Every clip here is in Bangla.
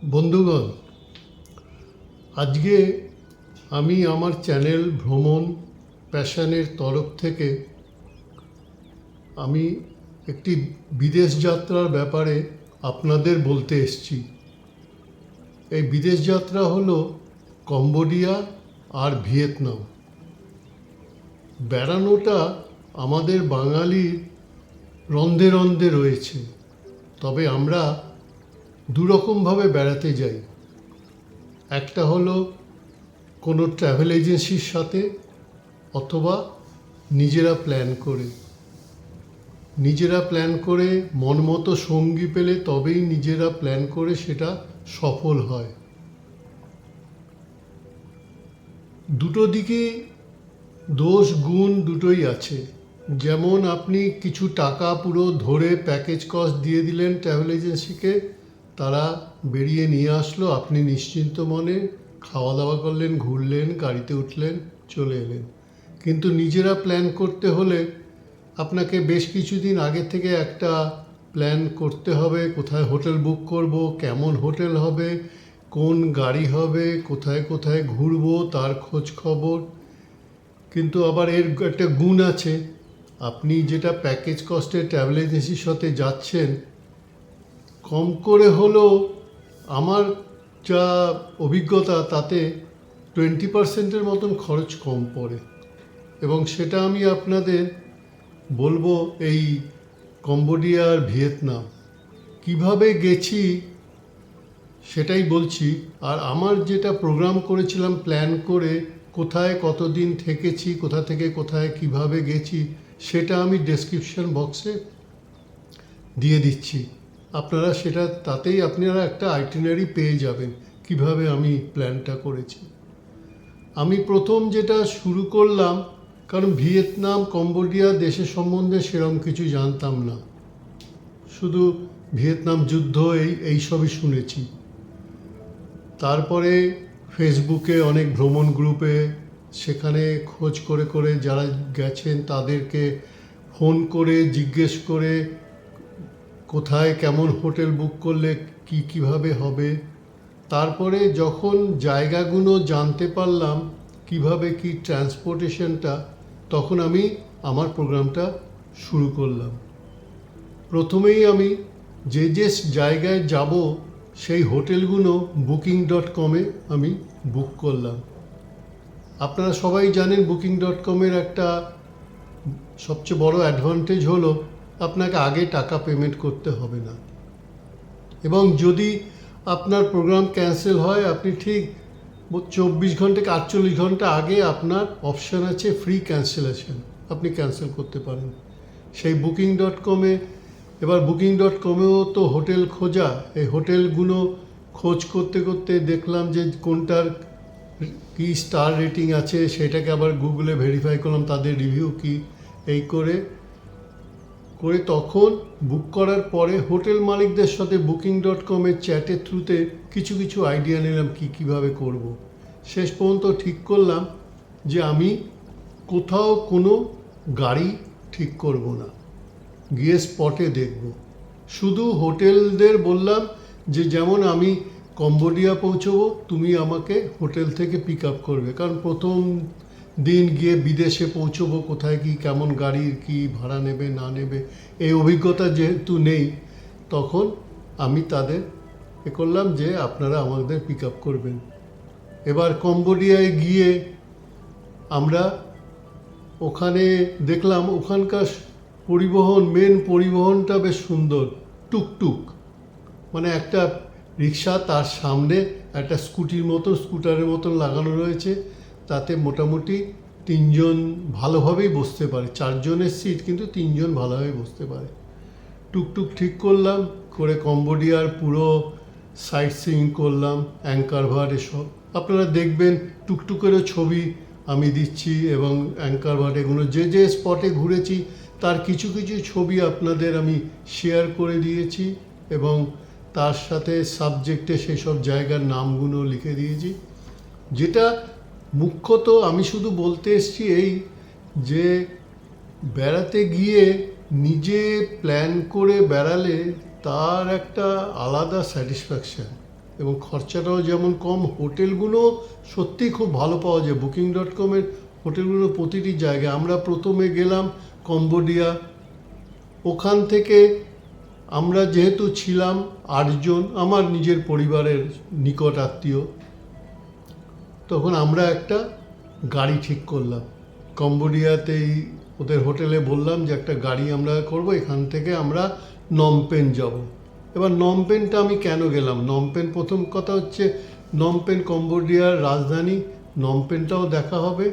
বন্ধুগণ, আজকে আমি আমার চ্যানেল ভ্রমণ প্যাশনের তরফ থেকে আমি একটি বিদেশ যাত্রার ব্যাপারে আপনাদের বলতে এসেছি। এই বিদেশ যাত্রা হলো কম্বোডিয়া আর ভিয়েতনাম। বেড়ানোটা আমাদের বাঙালির রন্ধে রন্ধে রয়েছে, তবে আমরা দুরকমভাবে বেড়াতে যাই। একটা হলো কোনো ট্রাভেল এজেন্সির সাথে, অথবা নিজেরা প্ল্যান করে মন মতো সঙ্গী পেলে তবেই নিজেরা প্ল্যান করে সেটা সফল হয়। দুটো দিকে দোষ গুণ দুটোই আছে। যেমন আপনি কিছু টাকা পুরো ধরে প্যাকেজ কস্ট দিয়ে দিলেন ট্রাভেল এজেন্সিকে, তারা বেরিয়ে নিয়ে আসলো, আপনি নিশ্চিন্ত মনে খাওয়া দাওয়া করলেন, ঘুরলেন, গাড়িতে উঠলেন, চলে এলেন। কিন্তু নিজেরা প্ল্যান করতে হলে আপনাকে বেশ কিছুদিন আগে থেকে একটা প্ল্যান করতে হবে। কোথায় হোটেল বুক করব, কেমন হোটেল হবে, কোন গাড়ি হবে, কোথায় কোথায় ঘুরবো তার খোঁজ খবর। কিন্তু আবার এর একটা গুণ আছে, আপনি যেটা প্যাকেজ কস্টে ট্রাভেল এজেন্সির সাথে যাচ্ছেন, কম করে হলেও আমার যা অভিজ্ঞতা তাতে 20% মতন খরচ কম পড়ে। এবং সেটা আমি আপনাদের বলবো। এই কম্বোডিয়া আর ভিয়েতনাম কিভাবে গেছি সেটাই বলছি। আর আমার যেটা প্রোগ্রাম করেছিলাম প্ল্যান করে, কোথায় কতদিন থেকেছি, কোথা থেকে কোথায় কিভাবে গেছি, সেটা আমি ডেসক্রিপশন বক্সে দিয়ে দিচ্ছি। তাতেই আপনারা একটা আইটিনারি পেয়ে যাবেন কিভাবে আমি প্ল্যানটা করেছি। আমি প্রথম যেটা শুরু করলাম, কারণ ভিয়েতনাম কম্বোডিয়া দেশের সম্বন্ধে সেরকম কিছু জানতাম না, শুধু ভিয়েতনাম যুদ্ধ এইসবই শুনেছি। তারপরে ফেসবুকে অনেক ভ্রমণ গ্রুপে সেখানে খোঁজ করে করে যারা গেছেন তাদেরকে ফোন করে জিজ্ঞেস করে কোথায় কেমন হোটেল বুক করলে কিভাবে হবে। তারপরে যখন জায়গাগুলো জানতে পারলাম কিভাবে কি ট্রান্সপোর্টেশনটা, তখন আমি আমার প্রোগ্রামটা শুরু করলাম। প্রথমেই আমি যে যে জায়গায় যাব সেই হোটেলগুলো booking.com-এ আমি বুক করলাম। আপনারা সবাই জানেন booking.com-এর একটা সবচেয়ে বড় অ্যাডভান্টেজ হলো আপনাকে আগে টাকা পেমেন্ট করতে হবে না। এবং যদি আপনার প্রোগ্রাম ক্যান্সেল হয়, আপনি ঠিক 24 ঘন্টা থেকে 48 ঘন্টা আগে আপনার অপশান আছে ফ্রি ক্যান্সেলেশন, আপনি ক্যান্সেল করতে পারেন সেই booking.com-এ। এবার booking.com-এও তো হোটেল খোঁজা, এই হোটেলগুলো খোঁজ করতে করতে দেখলাম যে কোনটার কি স্টার রেটিং আছে, সেটাকে আবার গুগলে ভেরিফাই করলাম তাদের রিভিউ কি। এই করে তখন বুক করার পরে হোটেল মালিকদের সাথে booking.com-এর চ্যাটের থ্রুতে কিছু কিছু আইডিয়া নিলাম কীভাবে করব। শেষ পর্যন্ত ঠিক করলাম যে আমি কোথাও কোনো গাড়ি ঠিক করব না, গিয়ে স্পটে দেখব। শুধু হোটেলদের বললাম যে যেমন আমি কম্বোডিয়া পৌঁছবো, তুমি আমাকে হোটেল থেকে পিক আপ করবে, কারণ প্রথম দিন গিয়ে বিদেশে পৌঁছবো, কোথায় কি কেমন গাড়ির কি ভাড়া নেবে না নেবে এই অভিজ্ঞতা যেহেতু নেই, তখন আমি তাদের করলাম যে আপনারা আমাদের পিক আপ করবেন। এবার কম্বোডিয়ায় গিয়ে আমরা ওখানে দেখলাম ওখানকার মেন পরিবহনটা বেশ সুন্দর। টুকটুক মানে একটা রিক্সা, তার সামনে একটা স্কুটারের মতন লাগানো রয়েছে, তাতে মোটামুটি 3 জন ভালোভাবেই বসতে পারে। 4 জনের সিট, কিন্তু 3 জন ভালোভাবে বসতে পারে। টুকটুক ঠিক করলাম, করে কম্বোডিয়ার পুরো সাইট সিইং করলাম, অ্যাঙ্কার ভাট এসব আপনারা দেখবেন। টুকটুকেরও ছবি আমি দিচ্ছি, এবং অ্যাঙ্কার ভাট এগুলো যে যে স্পটে ঘুরেছি তার কিছু কিছু ছবি আপনাদের আমি শেয়ার করে দিয়েছি, এবং তার সাথে সাবজেক্টে সেই সব জায়গার নামগুলো লিখে দিয়েছি। যেটা মুখ্যত আমি শুধু বলতে এসেছি এই যে বেড়াতে গিয়ে নিজে প্ল্যান করে বেড়ালে তার একটা আলাদা স্যাটিসফ্যাকশান। এবং খরচাটাও যেমন কম, হোটেলগুলো সত্যিই খুব ভালো পাওয়া যায়। বুকিং.কমের হোটেলগুলো প্রতিটি জায়গায়। আমরা প্রথমে গেলাম কম্বোডিয়া, ওখান থেকে আমরা যেহেতু ছিলাম 8 জন, আমার নিজের পরিবারের নিকট আত্মীয়, তখন আমরা একটা গাড়ি ঠিক করলাম। কম্বোডিয়াতেই ওদের হোটেলে বললাম যে একটা গাড়ি আমরা করব, এখান থেকে আমরা নমপেন যাব। এবার নমপেনটা আমি কেন গেলাম, নমপেন প্রথম কথা হচ্ছে নমপেন কম্বোডিয়ার রাজধানী, নমপেনটাও দেখা হবে।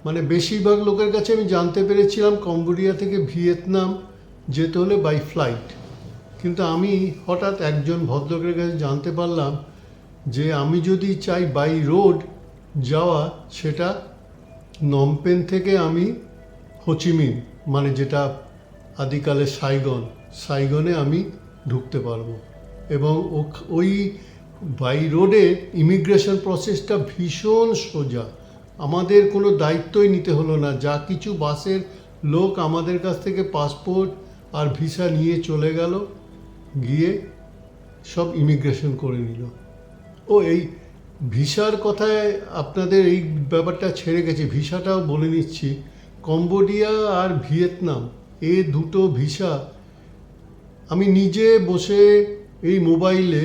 মানে বেশিরভাগ লোকের কাছে আমি জানতে পেরেছিলাম কম্বোডিয়া থেকে ভিয়েতনাম যেতে হলে বাই ফ্লাইট, কিন্তু আমি হঠাৎ একজন ভদ্রলোকের কাছে জানতে পারলাম যে আমি যদি চাই বাই রোড যাওয়া, সেটা নমপেন থেকে আমি হোচিমিন, মানে যেটা আদিকালে সাইগনে আমি ঢুকতে পারবো। এবং ওই বাই রোডে ইমিগ্রেশন প্রসেসটা ভীষণ সোজা, আমাদের কোনো দায়িত্বই নিতে হলো না। যা কিছু বাসের লোক আমাদের কাছ থেকে পাসপোর্ট আর ভিসা নিয়ে চলে গেল, গিয়ে সব ইমিগ্রেশন করে নিল। ও এই ভিসার কথায় আপনাদের এই ব্যাপারটা ছেড়ে গেছে, ভিসাটাও বলে নিচ্ছি। কম্বোডিয়া আর ভিয়েতনাম এই দুটো ভিসা আমি নিজে বসে এই মোবাইলে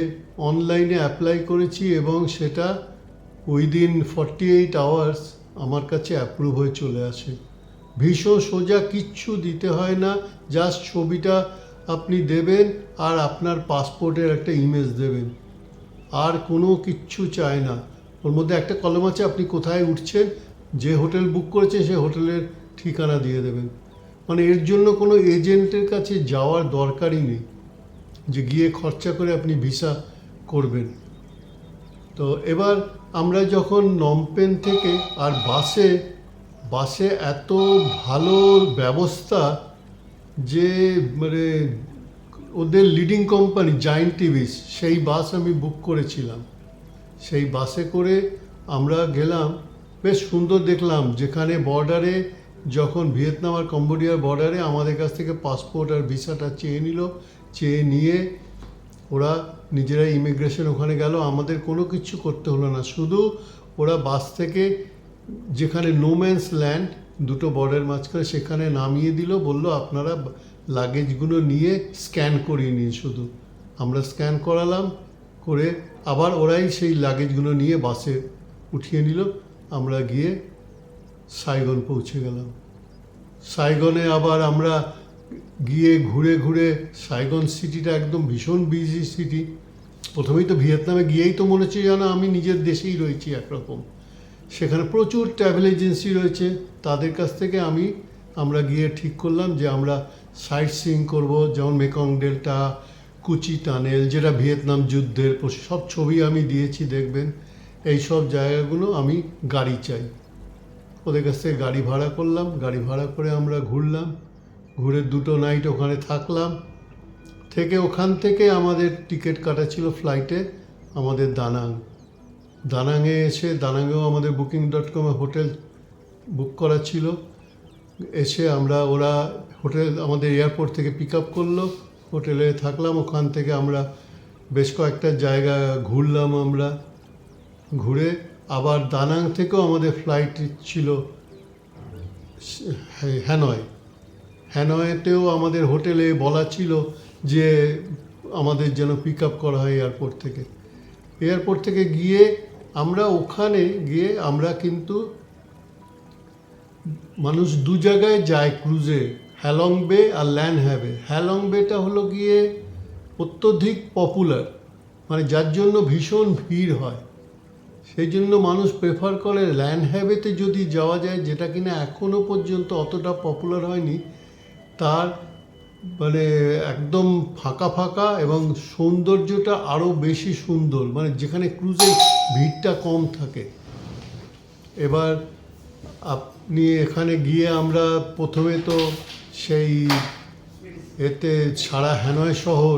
অনলাইনে অ্যাপ্লাই করেছি এবং সেটা উইদিন 48 আওয়ার্স আমার কাছে অ্যাপ্রুভ হয়ে চলে আসে। ভীষণ সোজা, কিচ্ছু দিতে হয় না, জাস্ট ছবিটা আপনি দেবেন আর আপনার পাসপোর্টের একটা ইমেজ দেবেন, আর কোনো কিচ্ছু চায় না। ওর মধ্যে একটা কলম আছে, আপনি কোথায় উঠছেন, যে হোটেল বুক করেছেন সে হোটেলের ঠিকানা দিয়ে দেবেন। মানে এর জন্য কোনো এজেন্টের কাছে যাওয়ার দরকারই নেই যে গিয়ে খরচা করে আপনি ভিসা করবেন। তো এবার আমরা যখন নমপেন থেকে আর বাসে এত ভালো ব্যবস্থা যে মানে ওদের লিডিং কোম্পানি জায়েন্ট টিভিস, সেই বাস আমি বুক করেছিলাম। সেই বাসে করে আমরা গেলাম, বেশ সুন্দর দেখলাম। যেখানে বর্ডারে, যখন ভিয়েতনাম আর কম্বোডিয়ার বর্ডারে আমাদের কাছ থেকে পাসপোর্ট আর ভিসাটা চেয়ে নিয়ে ওরা নিজেরাই ইমিগ্রেশন ওখানে গেল, আমাদের কোনো কিছু করতে হলো না। শুধু ওরা বাস থেকে যেখানে নোম্যান্স ল্যান্ড, দুটো বর্ডারের মাঝখানে, সেখানে নামিয়ে দিল, বলল আপনারা লাগেজগুলো নিয়ে স্ক্যান করিয়ে নিন। শুধু আমরা স্ক্যান করালাম, করে আবার ওরাই সেই লাগেজগুলো নিয়ে বাসে উঠিয়ে নিল। আমরা গিয়ে সাইগন পৌঁছে গেলাম। সাইগনে আবার আমরা গিয়ে ঘুরে সাইগন সিটিটা একদম ভীষণ বিজি সিটি। প্রথমেই তো ভিয়েতনামে গিয়েই তো মনে হচ্ছে যেন আমি নিজের দেশেই রয়েছি একরকম। সেখানে প্রচুর ট্রাভেল এজেন্সি রয়েছে, তাদের কাছ থেকে আমরা গিয়ে ঠিক করলাম যে আমরা সাইট সিইং করবো, যেমন মেকং ডেল্টা, কুচি টানেল, যেটা ভিয়েতনাম যুদ্ধের সব ছবি আমি দিয়েছি, দেখবেন। এই সব জায়গাগুলো আমি গাড়ি চাই, ওদের কাছ থেকে গাড়ি ভাড়া করলাম। গাড়ি ভাড়া করে আমরা ঘুরলাম, ঘুরে 2 নাইট ওখানে থাকলাম। ওখান থেকে আমাদের টিকিট কাটা ছিল ফ্লাইটে আমাদের দানাংয়ে এসে, দানাংয়েও আমাদের বুকিং.কমে হোটেল বুক করা ছিল। এসে ওরা হোটেল আমাদের এয়ারপোর্ট থেকে পিক আপ করলো, হোটেলে থাকলাম। ওখান থেকে আমরা বেশ কয়েকটা জায়গা ঘুরলাম। আমরা ঘুরে আবার দানাং থেকেও আমাদের ফ্লাইট ছিল হ্যানয়েতেও আমাদের হোটেলে বলা ছিল যে আমাদের যেন পিক আপ করা হয় এয়ারপোর্ট থেকে গিয়ে আমরা ওখানে গিয়ে আমরা কিন্তু মানুষ 2 জায়গায় যায় ক্রুজে, হ্যালং বে আর ল্যান হ্যাবে। হ্যালং বেটা হলো গিয়ে অত্যধিক পপুলার, মানে যার জন্য ভীষণ ভিড় হয়, সেই জন্য মানুষ প্রেফার করে। ল্যান হ্যাবেতে যদি যাওয়া যায়, যেটা কিনা এখনও পর্যন্ত অতটা পপুলার হয়নি, তার মানে একদম ফাঁকা এবং সৌন্দর্যটা আরও বেশি সুন্দর, মানে যেখানে ক্রুজে ভিড়টা কম থাকে। এবার আপনি এখানে গিয়ে আমরা প্রথমে তো সেই সারা হ্যানয় শহর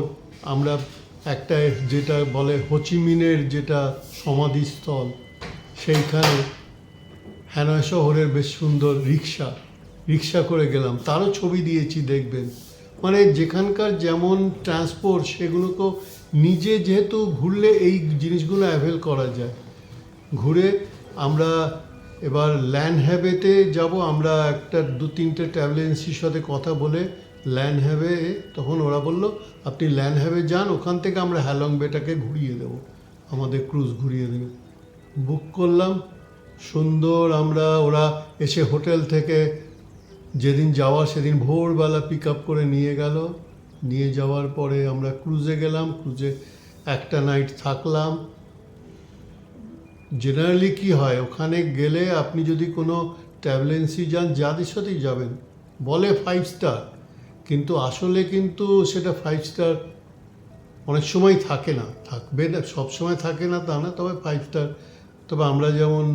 আমরা একটা যেটা বলে হোচিমিনের যেটা সমাধিস্থল, সেইখানে হ্যানয় শহরের বেশ সুন্দর রিক্সা করে গেলাম, তারও ছবি দিয়েছি, দেখবেন। মানে যেখানকার যেমন ট্রান্সপোর্ট সেগুলোকেও নিজে যেহেতু ঘুরলে এই জিনিসগুলো অ্যাভেল করা যায়। ঘুরে আমরা এবার ল্যান্ড হ্যাবেতে যাব। আমরা একটা 2-3টে ট্রাভেল এজেন্সির সাথে কথা বলে ল্যান্ড হ্যাবে, তখন ওরা বলল আপনি ল্যান্ড হ্যাবে যান, ওখান থেকে আমরা হ্যালং বেটাকে ঘুরিয়ে দেবো, আমাদের ক্রুজ ঘুরিয়ে দেবে। বুক করলাম সুন্দর। আমরা ওরা এসে হোটেল থেকে যেদিন যাওয়ার সেদিন ভোরবেলা পিক আপ করে নিয়ে গেল। নিয়ে যাওয়ার পরে আমরা ক্রুজে গেলাম। ক্রুজে একটা নাইট থাকলাম। জেনারেলি কি হয়, ওখানে গেলে আপনি যদি কোনো ট্রাভেল এজেন্সি যান, যাদের সাথেই যাবেন বলে 5 স্টার, কিন্তু আসলে কিন্তু সেটা 5 স্টার অনেক সময় থাকে না, থাকবে না, সব সময় থাকে না তা না, তবে 5 স্টার। তবে আমরা যেমন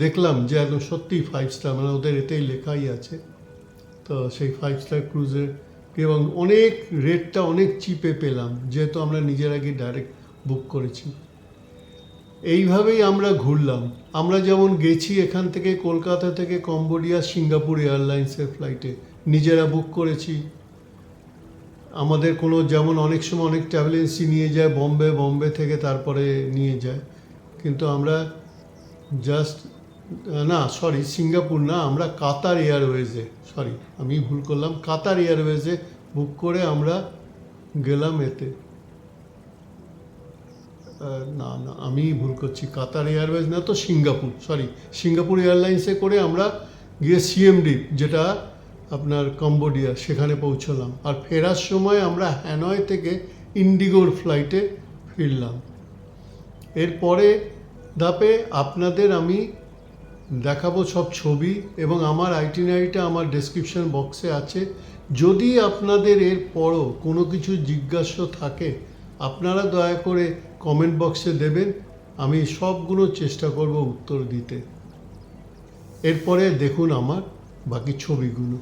দেখলাম যে একদম সত্যিই 5 স্টার, মানে ওদের এতেই লেখাই আছে। তো সেই 5 স্টার ক্রুজের এবং অনেক রেটটা অনেক চিপে পেলাম, যেহেতু আমরা নিজের আগে ডাইরেক্ট বুক করেছি। এইভাবেই আমরা ঘুরলাম। আমরা যেমন গেছি এখান থেকে, কলকাতা থেকে কম্বোডিয়া সিঙ্গাপুর এয়ারলাইন্সের ফ্লাইটে নিজেরা বুক করেছি। আমাদের কোনো, যেমন অনেক সময় অনেক ট্রাভেল এজেন্সি নিয়ে যায় বম্বে থেকে তারপরে নিয়ে যায়, কিন্তু আমরা জাস্ট সিঙ্গাপুর না, আমরা কাতার এয়ারওয়েজে, আমি ভুল করলাম, কাতার এয়ারওয়েজে বুক করে আমরা গেলাম এতে। না আমি ভুল করছি, কাতার এয়ারওয়েজ না তো সিঙ্গাপুর এয়ারলাইন্সে করে আমরা গিয়ে সিএমডি, যেটা আপনার কম্বোডিয়া, সেখানে পৌঁছলাম। আর ফেরার সময় আমরা হ্যানয় থেকে ইন্ডিগোর ফ্লাইটে ফিরলাম। এরপরে ধাপে আপনাদের আমি দেখাবো সব ছবি, এবং আমার আইটিনারিটা আমার ডেসক্রিপশন বক্সে আছে। যদি আপনাদের এর পরও কোনো কিছু জিজ্ঞাসা থাকে, আপনারা দয়া করে কমেন্ট বক্সে দেবেন, আমি সবগুলো চেষ্টা করব উত্তর দিতে। এরপরে দেখুন আমার বাকি ছবিগুলো।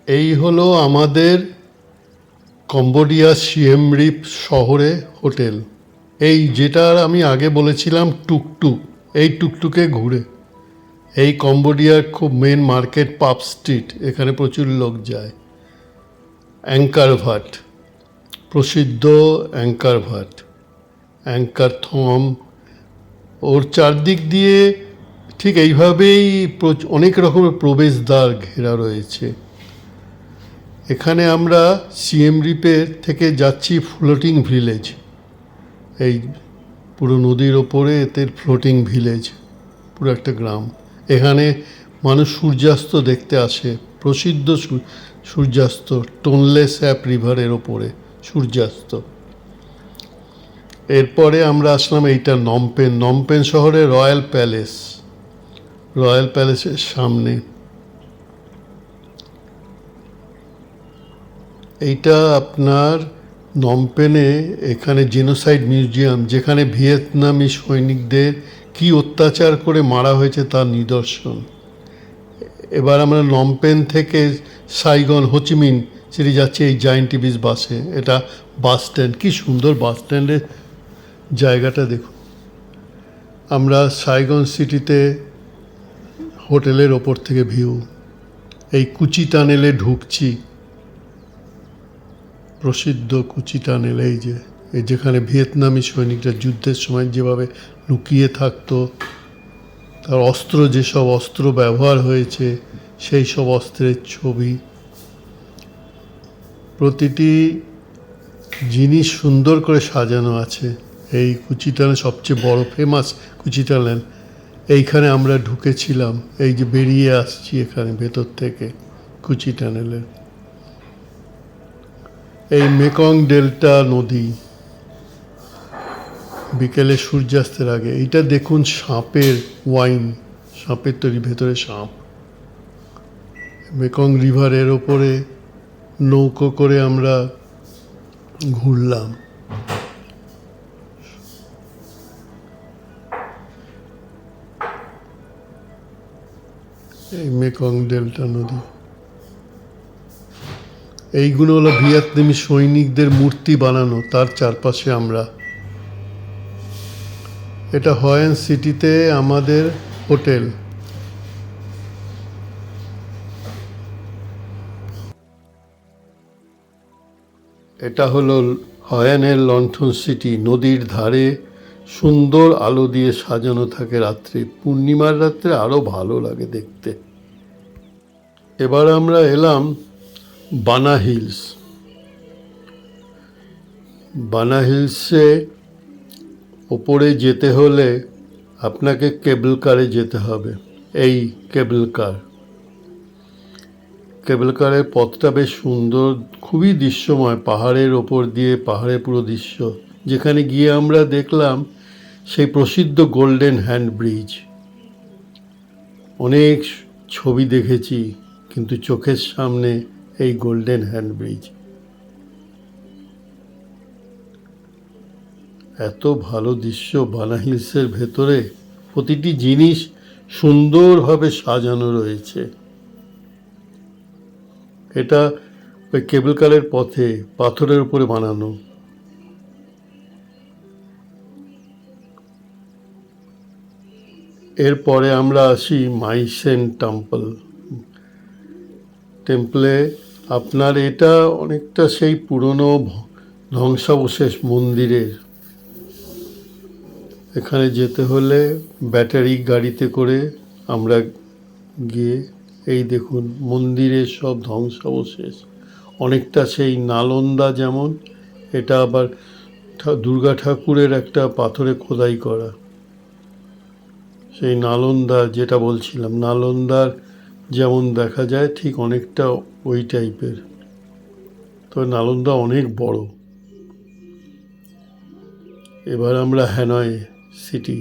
এই হলো আমাদের কম্বোডিয়া সিএম রিপ শহরে হোটেল। এই যেটার আমি আগে বলেছিলাম টুকটুক, এই টুকটুকে ঘুরে এই কম্বোডিয়ার খুব মেন মার্কেট পাপ স্ট্রিট, এখানে প্রচুর লোক যায়। অ্যাঙ্কার ভাট, প্রসিদ্ধ অ্যাঙ্কার ভাট, অ্যাঙ্কার থম, ওর চারদিক দিয়ে ঠিক এইভাবেই অনেক রকমের প্রবেশদ্বার ঘেরা রয়েছে। এখানে আমরা সিএম রিপের থেকে যাচ্ছি ফ্লোটিং ভিলেজ, এই পুরো নদীর ওপরে এতে ফ্লোটিং ভিলেজ, পুরো একটা গ্রাম। এখানে মানুষ সূর্যাস্ত দেখতে আসে, প্রসিদ্ধ সূর্যাস্ত, টোনলে স্যাপ রিভারের ওপরে সূর্যাস্ত। এরপরে আমরা আসলাম এইটা নমপেন শহরে রয়্যাল প্যালেসের সামনে। এইটা আপনার নমপেনে, এখানে জেনোসাইড মিউজিয়াম, যেখানে ভিয়েতনামি সৈনিকদের কি অত্যাচার করে মারা হয়েছে তার নিদর্শন। এবার আমরা নমপেন থেকে সাইগন, হোচিমিন সিটি যাচ্ছি এই জায়েন্ট টিভিস বাসে। এটা বাস স্ট্যান্ড, কি সুন্দর বাস স্ট্যান্ডের জায়গাটা দেখুন। আমরা সাইগন সিটিতে হোটেলের ওপর থেকে ভিউ, এই কুচি টানেলে ঢুকছি, প্রসিদ্ধ কুচি টানেল, এই যেখানে ভিয়েতনামি সৈনিকরা যুদ্ধের সময় যেভাবে লুকিয়ে থাকতো, তার অস্ত্র, যেসব অস্ত্র ব্যবহার হয়েছে সেই সব অস্ত্রের ছবি। প্রতিটি জিনিস সুন্দর করে সাজানো আছে। এই কুচি টানেল সবচেয়ে বড় ফেমাস কুচি টানেল। এইখানে আমরা ঢুকেছিলাম, এই যে বেরিয়ে আসছি এখানে ভেতর থেকে কুচি টানেলের। এই মেকং ডেল্টা নদী, বিকেলে সূর্যাস্তের আগে। এইটা দেখুন সাপের ওয়াইন, সাপের তৈরি, ভেতরে সাপ। মেকং রিভারের ওপরে নৌকো করে আমরা ঘুরলাম। এই মেকং ডেল্টা নদী। এইগুলো হলো ভিয়েতনামি সৈনিকদের মূর্তি বানানো, তার চারপাশে আমরা এটা হয়েন সিটিতে আমাদের হোটেল। এটা হলো হয়ানের লণ্ঠন সিটি। নদীর ধারে সুন্দর আলো দিয়ে সাজানো থাকে রাত্রে। পূর্ণিমার রাত্রে আরও ভালো লাগে দেখতে। এবার আমরা এলাম বানা হিলস। বানা হিলসে ওপরে যেতে হলে আপনাকে কেবল কারে যেতে হবে। এই কেবল কারের পথটা বেশ সুন্দর, খুবই দৃশ্যময়। পাহাড়ের ওপর দিয়ে পাহাড়ের পুরো দৃশ্য। যেখানে গিয়ে আমরা দেখলাম সেই প্রসিদ্ধ গোল্ডেন হ্যান্ড ব্রিজ। অনেক ছবি দেখেছি, কিন্তু চোখের সামনে এই গোল্ডেন হ্যান্ড ব্রিজ। এত ভালো দৃশ্য বানা হিলসের ভেতরে। প্রতিটি জিনিস সুন্দরভাবে সাজানো রয়েছে। এটা ওই কেবল কারের পথে পাথরের উপরে বানানো। এরপরে আমরা আসি মাইসেন টেম্পলে। আপনার এটা অনেকটা সেই পুরনো ধ্বংসাবশেষ মন্দিরের। এখানে যেতে হলে ব্যাটারি গাড়িতে করে আমরা গিয়ে, এই দেখুন মন্দিরের সব ধ্বংসাবশেষ। অনেকটা সেই নালন্দা যেমন, এটা আবার দুর্গা ঠাকুরের একটা পাথরে খোদাই করা। সেই নালন্দা যেটা বলছিলাম, নালন্দার যেমন দেখা যায় ঠিক অনেকটা ওই টাইপের। তবে নালন্দা অনেক বড়। এবার আমরা হ্যানয় সিটি,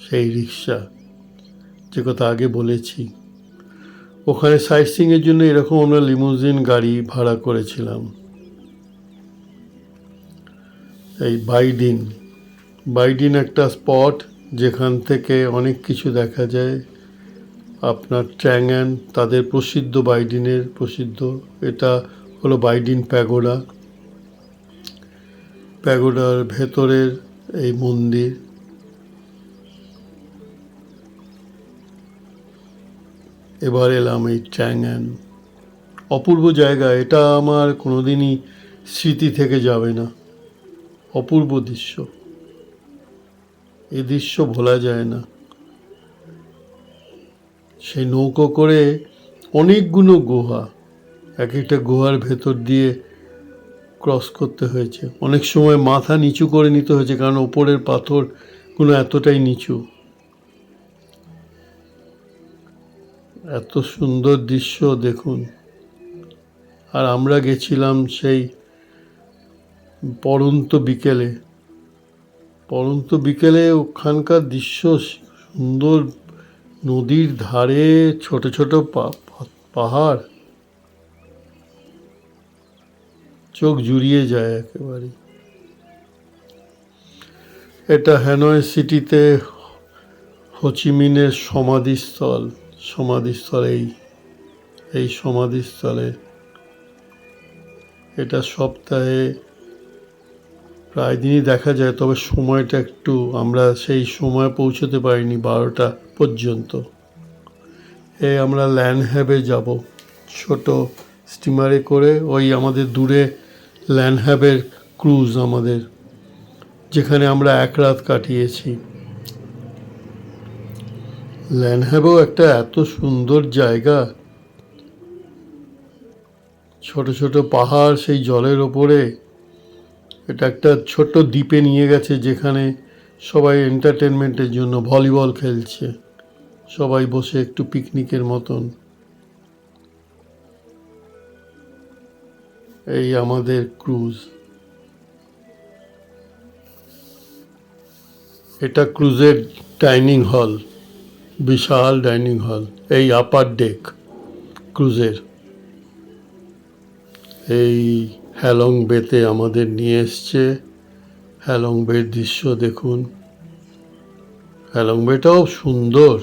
সেই রিক্সা যে কথা আগে বলেছি। ওখানে সাইট সিইংয়ের জন্য এরকম আমরা লিমুজিন গাড়ি ভাড়া করেছিলাম। এই বাইডিন একটা স্পট যেখান থেকে অনেক কিছু দেখা যায়। আপনার ট্র্যাংঅ্যান, তাদের প্রসিদ্ধ বাইডিনের প্রসিদ্ধ। এটা হলো বাইডিন প্যাগোডার ভেতরের এই মন্দির। এবার এলাম এই ট্র্যাংঅ্যান। অপূর্ব জায়গা। এটা আমার কোনোদিনই স্মৃতি থেকে যাবে না। অপূর্ব দৃশ্য। এই দৃশ্য ভোলা যায় না। সেই নৌকো করে অনেকগুলো গুহা, এক একটা গুহার ভেতর দিয়ে ক্রস করতে হয়েছে। অনেক সময় মাথা নিচু করে নিতে হয়েছে, কারণ ওপরের পাথরগুলো এতটাই নিচু। এত সুন্দর দৃশ্য দেখুন। আর আমরা গেছিলাম সেই পড়ন্ত বিকেলে। ওখানকার দৃশ্য সুন্দর। নদীর ধারে ছোট ছোট পাহাড়, চোখ জুড়িয়ে যায় একেবারে। এটা হ্যানয় সিটিতে হোচিমিনের সমাধিস্থল এই সমাধিস্থলে। এটা সপ্তাহে প্রায় দিনই দেখা যায়, তবে সময়টা একটু, আমরা সেই সময় পৌঁছতে পারিনি 12টা পর্যন্ত। আমরা ল্যান্ডহ্যাবে যাব ছোট স্টিমারে করে। ওই আমাদের দূরে ল্যান্ডহ্যাবের ক্রুজ আমাদের, যেখানে আমরা এক রাত কাটিয়েছি। ল্যান্ডহ্যাবেও একটা এত সুন্দর জায়গা। ছোট ছোট পাহাড় সেই জলের ওপরে। এটা একটা ছোট্ট দ্বীপে নিয়ে গেছে, যেখানে সবাই এন্টারটেনমেন্টের জন্য ভলিবল খেলছে, সবাই বসে একটু পিকনিকের মতন। এই আমাদের ক্রুজ। এটা ক্রুজের ডাইনিং হল, বিশাল ডাইনিং হল। এই আপার ডেক ক্রুজের। এই হ্যালং বেতে আমাদের নিয়ে এসছে। হ্যালং বের দৃশ্য দেখুন। হ্যালং বেটাও সুন্দর।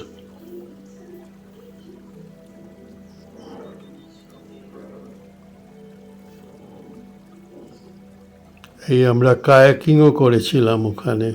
এই আমরা কায়াকিংও করেছিলাম ওখানে।